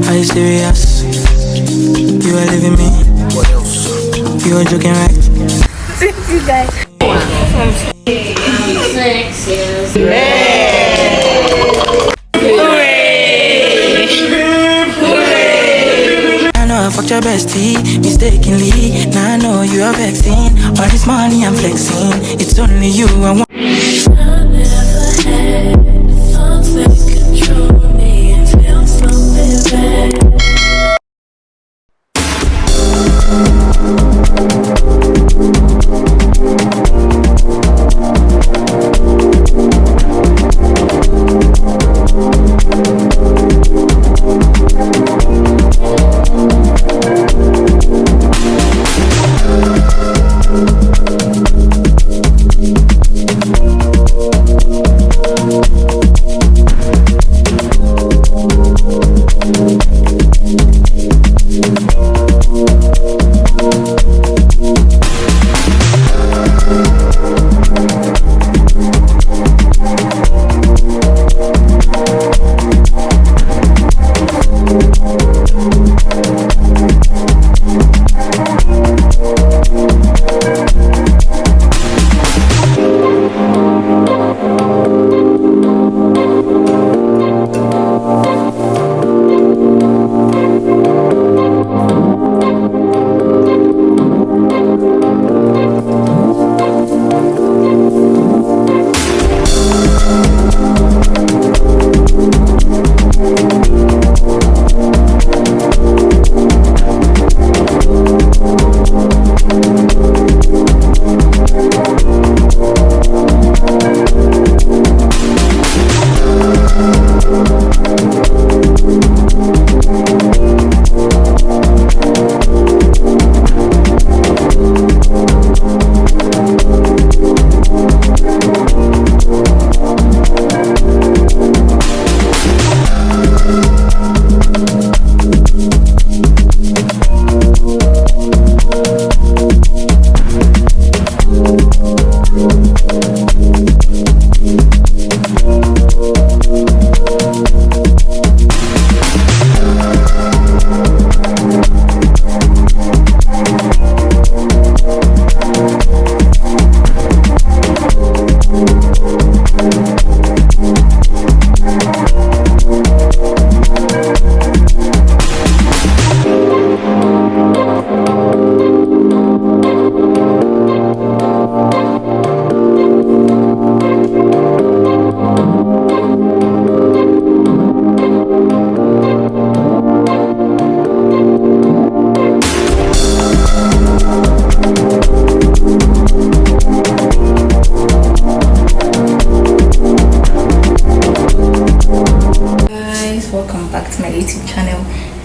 Are you serious? You are leaving me? What else? You are joking, right? You guys. I know I fucked your bestie mistakenly. Now I know you are vexing. All this money I'm flexing. It's only you I want. I never had something control me and feel something bad.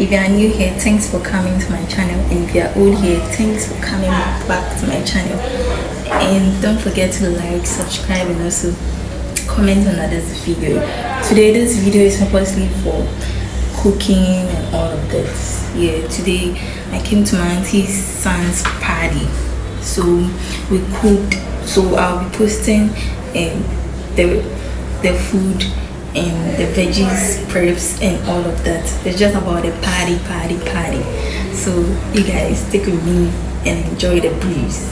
If you are new here, thanks for coming to my channel, and if you are old here, thanks for coming back to my channel. And don't forget to like, subscribe, and also comment on this video. Today this video is purposely for cooking and all of this. Yeah, today I came to my auntie's son's party, so we cooked. So I'll be posting the food and the veggies, preps, and all of that. It's just about a party. So you guys stick with me and enjoy the breeze.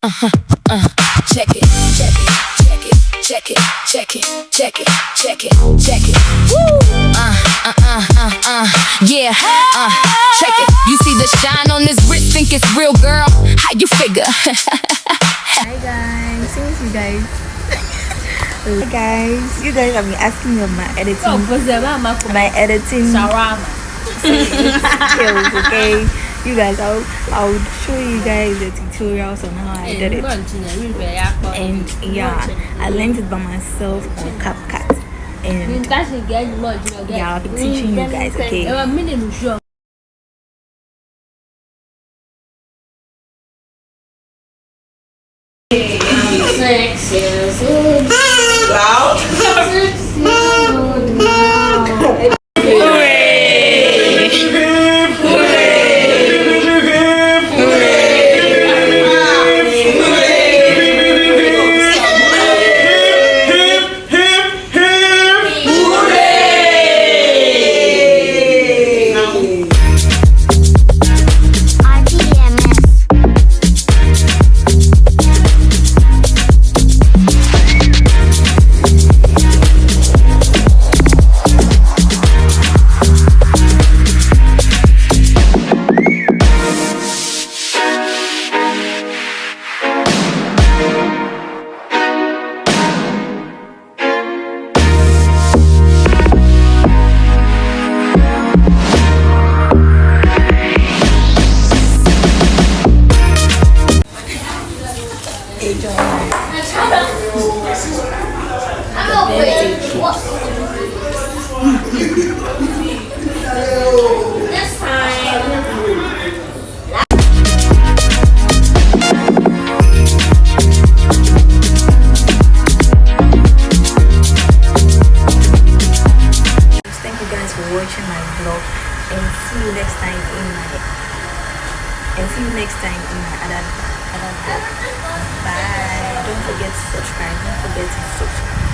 Check it, check it, check it, check it, check it, check it, check it, check it. Woo! Yeah, check it. You see the shine on this wrist, think it's real, girl? How you figure? Hi guys, since you guys you guys have been asking me of my editing skills, okay? You guys, I'll show you guys the tutorials on how I did it. And yeah, I learned it by myself on CapCut. And yeah, I'll be teaching you guys, okay? Watching my vlog, and see you next time in my other vlog. Bye. Don't forget to subscribe.